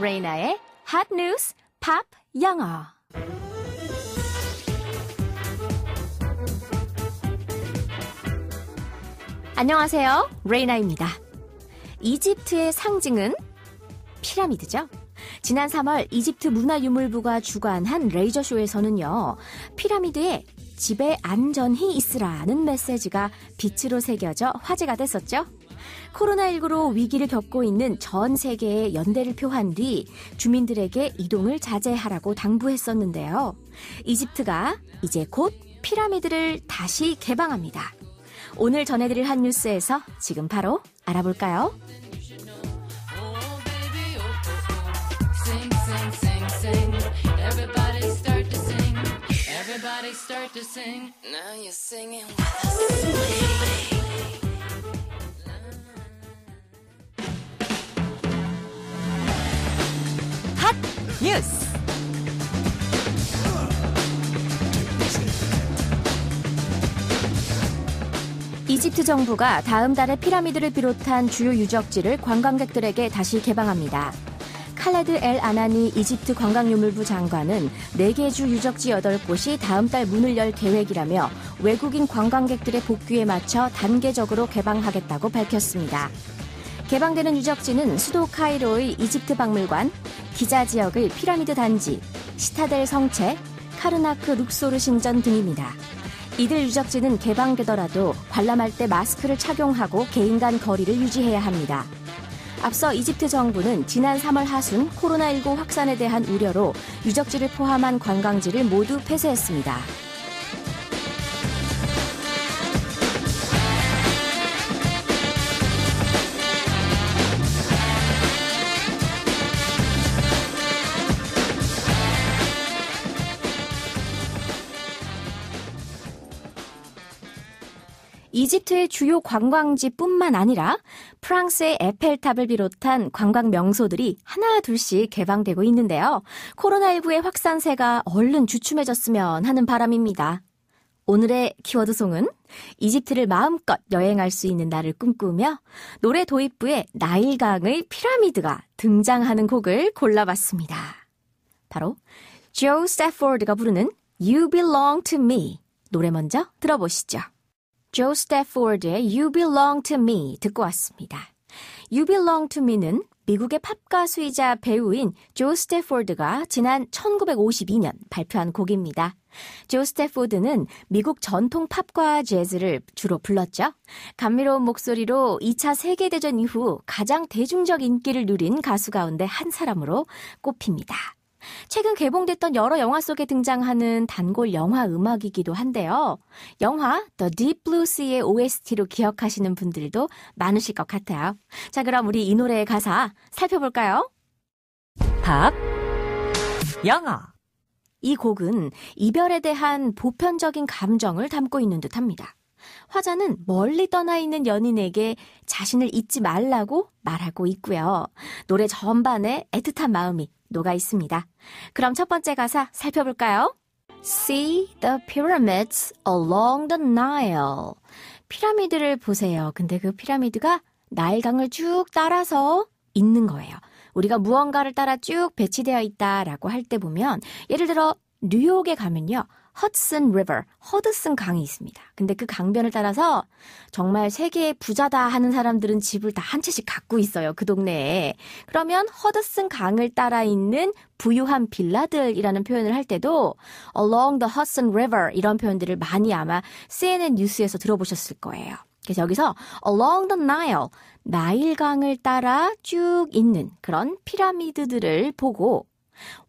레이나의 핫 뉴스 팝 영어. 안녕하세요. 레이나입니다. 이집트의 상징은 피라미드죠. 지난 3월 이집트 문화유물부가 주관한 레이저쇼에서는요. 피라미드에 집에 안전히 있으라는 메시지가 빛으로 새겨져 화제가 됐었죠. 코로나19로 위기를 겪고 있는 전 세계의 연대를 표한 뒤 주민들에게 이동을 자제하라고 당부했었는데요. 이집트가 이제 곧 피라미드를 다시 개방합니다. 오늘 전해드릴 한 뉴스에서 지금 바로 알아볼까요? 핫 뉴스. 이집트 정부가 다음 달에 피라미드를 비롯한 주요 유적지를 관광객들에게 다시 개방합니다. 칼레드 엘 아나니 이집트 관광유물부 장관은 4개 주 유적지 8곳이 다음 달 문을 열 계획이라며 외국인 관광객들의 복귀에 맞춰 단계적으로 개방하겠다고 밝혔습니다. 개방되는 유적지는 수도 카이로의 이집트 박물관, 기자 지역의 피라미드 단지, 시타델 성체, 카르나크 룩소르 신전 등입니다. 이들 유적지는 개방되더라도 관람할 때 마스크를 착용하고 개인 간 거리를 유지해야 합니다. 앞서 이집트 정부는 지난 3월 하순 코로나19 확산에 대한 우려로 유적지를 포함한 관광지를 모두 폐쇄했습니다. 이집트의 주요 관광지뿐만 아니라 프랑스의 에펠탑을 비롯한 관광 명소들이 하나 둘씩 개방되고 있는데요. 코로나19의 확산세가 얼른 주춤해졌으면 하는 바람입니다. 오늘의 키워드송은 이집트를 마음껏 여행할 수 있는 날을 꿈꾸며 노래 도입부에 나일강의 피라미드가 등장하는 곡을 골라봤습니다. 바로 조 스태포드가 부르는 You Belong to Me. 노래 먼저 들어보시죠. 조 스태포드의 You Belong to Me 듣고 왔습니다. You Belong to Me는 미국의 팝 가수이자 배우인 조 스태포드가 지난 1952년 발표한 곡입니다. 조 스태포드는 미국 전통 팝과 재즈를 주로 불렀죠. 감미로운 목소리로 2차 세계대전 이후 가장 대중적 인기를 누린 가수 가운데 한 사람으로 꼽힙니다. 최근 개봉됐던 여러 영화 속에 등장하는 단골 영화 음악이기도 한데요. 영화 The Deep Blue Sea의 OST로 기억하시는 분들도 많으실 것 같아요. 자, 그럼 우리 이 노래의 가사 살펴볼까요? 팝, 영어. 이 곡은 이별에 대한 보편적인 감정을 담고 있는 듯합니다. 화자는 멀리 떠나 있는 연인에게 자신을 잊지 말라고 말하고 있고요. 노래 전반에 애틋한 마음이 녹아 있습니다. 그럼 첫 번째 가사 살펴볼까요? See the pyramids along the Nile. 피라미드를 보세요. 근데 그 피라미드가 나일강을 쭉 따라서 있는 거예요. 우리가 무언가를 따라 쭉 배치되어 있다라고 할 때 보면 예를 들어 뉴욕에 가면요. 허드슨 리버, 허드슨 강이 있습니다. 근데 그 강변을 따라서 정말 세계의 부자다 하는 사람들은 집을 다 한 채씩 갖고 있어요. 그 동네에. 그러면 허드슨 강을 따라 있는 부유한 빌라들이라는 표현을 할 때도 along the Hudson River 이런 표현들을 많이 아마 CNN 뉴스에서 들어보셨을 거예요. 그래서 여기서 along the Nile, 나일강을 따라 쭉 있는 그런 피라미드들을 보고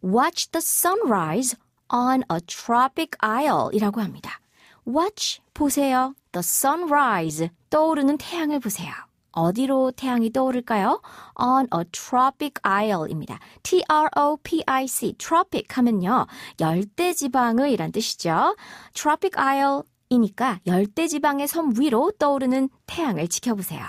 watch the sunrise on a tropic isle 이라고 합니다. Watch, 보세요. The sunrise, 떠오르는 태양을 보세요. 어디로 태양이 떠오를까요? On a tropic isle입니다. T-R-O-P-I-C, tropic 하면요. 열대지방의 이란 뜻이죠. tropic isle이니까 열대지방의 섬 위로 떠오르는 태양을 지켜보세요.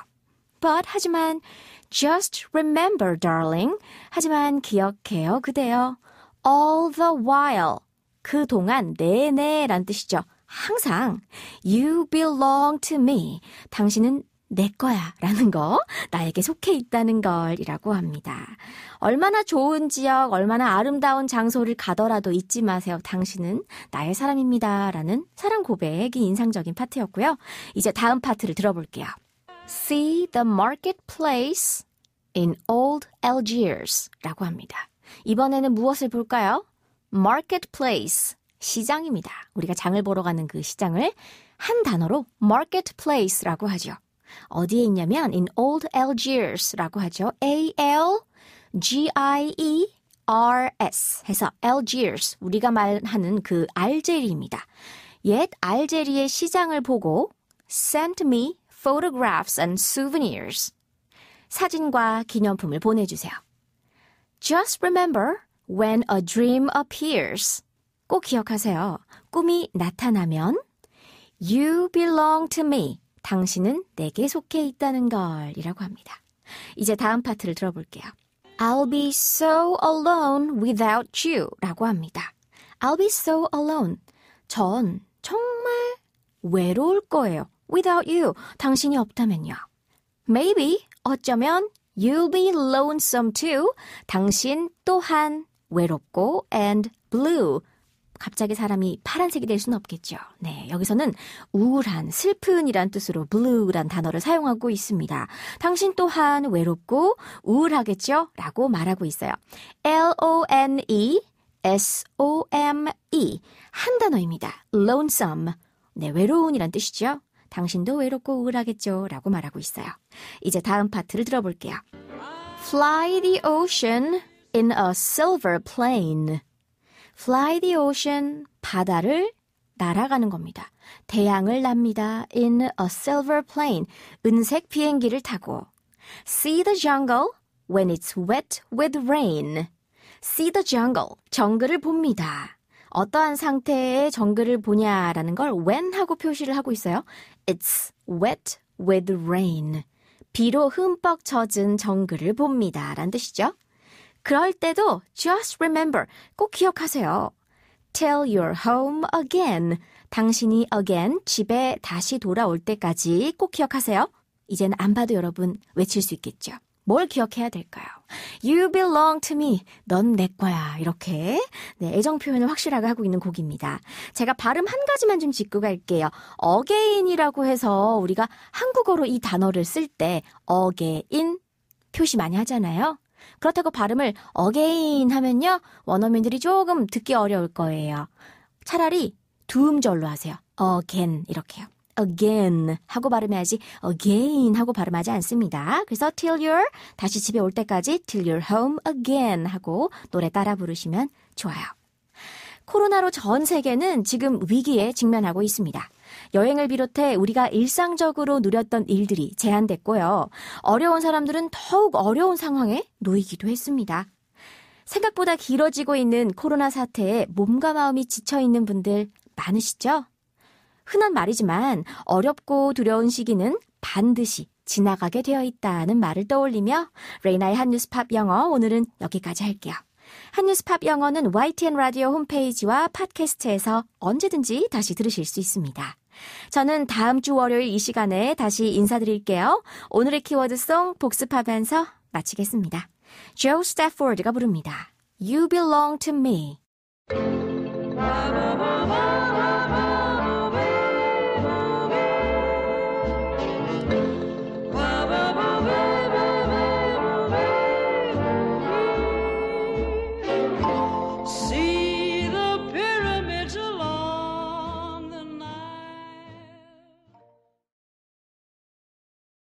But, 하지만, just remember, darling. 하지만 기억해요, 그대여. All the while. 그동안 내내 란 뜻이죠. 항상 You belong to me. 당신은 내 거야 라는 거, 나에게 속해 있다는 걸이라고 합니다. 얼마나 좋은 지역, 얼마나 아름다운 장소를 가더라도 잊지 마세요. 당신은 나의 사람입니다 라는 사랑 고백이 인상적인 파트였고요. 이제 다음 파트를 들어볼게요. See the marketplace in old Algiers 라고 합니다. 이번에는 무엇을 볼까요? marketplace, 시장입니다. 우리가 장을 보러 가는 그 시장을 한 단어로 marketplace라고 하죠. 어디에 있냐면 in old Algiers라고 하죠. A-L-G-I-E-R-S 해서 Algiers, 우리가 말하는 그 알제리입니다. 옛 알제리의 시장을 보고 send me photographs and souvenirs, 사진과 기념품을 보내주세요. Just remember when a dream appears, 꼭 기억하세요. 꿈이 나타나면 You belong to me, 당신은 내게 속해 있다는 걸 이라고 합니다. 이제 다음 파트를 들어볼게요. I'll be so alone without you 라고 합니다. I'll be so alone, 전 정말 외로울 거예요. Without you, 당신이 없다면요. Maybe, 어쩌면 You'll be lonesome too, 당신 또한 외롭고 and blue, 갑자기 사람이 파란색이 될 수는 없겠죠. 네, 여기서는 우울한, 슬픈이란 뜻으로 blue란 단어를 사용하고 있습니다. 당신 또한 외롭고 우울하겠죠? 라고 말하고 있어요. L-O-N-E S-O-M-E, 한 단어입니다. lonesome, 네, 외로운이란 뜻이죠. 당신도 외롭고 우울하겠죠? 라고 말하고 있어요. 이제 다음 파트를 들어볼게요. Fly the ocean in a silver plane. Fly the ocean, 바다를 날아가는 겁니다. 태양을 납니다. In a silver plane, 은색 비행기를 타고. See the jungle when it's wet with rain. See the jungle, 정글을 봅니다. 어떠한 상태의 정글을 보냐라는 걸 when 하고 표시를 하고 있어요. It's wet with rain. 비로 흠뻑 젖은 정글을 봅니다. 라는 뜻이죠. 그럴 때도 just remember, 꼭 기억하세요. Till you're home again. 당신이 again, 집에 다시 돌아올 때까지 꼭 기억하세요. 이제는 안 봐도 여러분 외칠 수 있겠죠. 뭘 기억해야 될까요? You belong to me. 넌 내 거야. 이렇게 네, 애정 표현을 확실하게 하고 있는 곡입니다. 제가 발음 한 가지만 좀 짚고 갈게요. again이라고 해서 우리가 한국어로 이 단어를 쓸 때 again 표시 많이 하잖아요. 그렇다고 발음을 again 하면요, 원어민들이 조금 듣기 어려울 거예요. 차라리 두 음절로 하세요. again 이렇게요. again 하고 발음해야지 again 하고 발음하지 않습니다. 그래서 till you're, 다시 집에 올 때까지 till you're home again 하고 노래 따라 부르시면 좋아요. 코로나로 전 세계는 지금 위기에 직면하고 있습니다. 여행을 비롯해 우리가 일상적으로 누렸던 일들이 제한됐고요. 어려운 사람들은 더욱 어려운 상황에 놓이기도 했습니다. 생각보다 길어지고 있는 코로나 사태에 몸과 마음이 지쳐있는 분들 많으시죠? 흔한 말이지만 어렵고 두려운 시기는 반드시 지나가게 되어 있다는 말을 떠올리며 레이나의 한뉴스 팝 영어, 오늘은 여기까지 할게요. 한뉴스 팝 영어는 YTN 라디오 홈페이지와 팟캐스트에서 언제든지 다시 들으실 수 있습니다. 저는 다음 주 월요일 이 시간에 다시 인사드릴게요. 오늘의 키워드송 복습하면서 마치겠습니다. 조 스태포드가 부릅니다. You belong to me.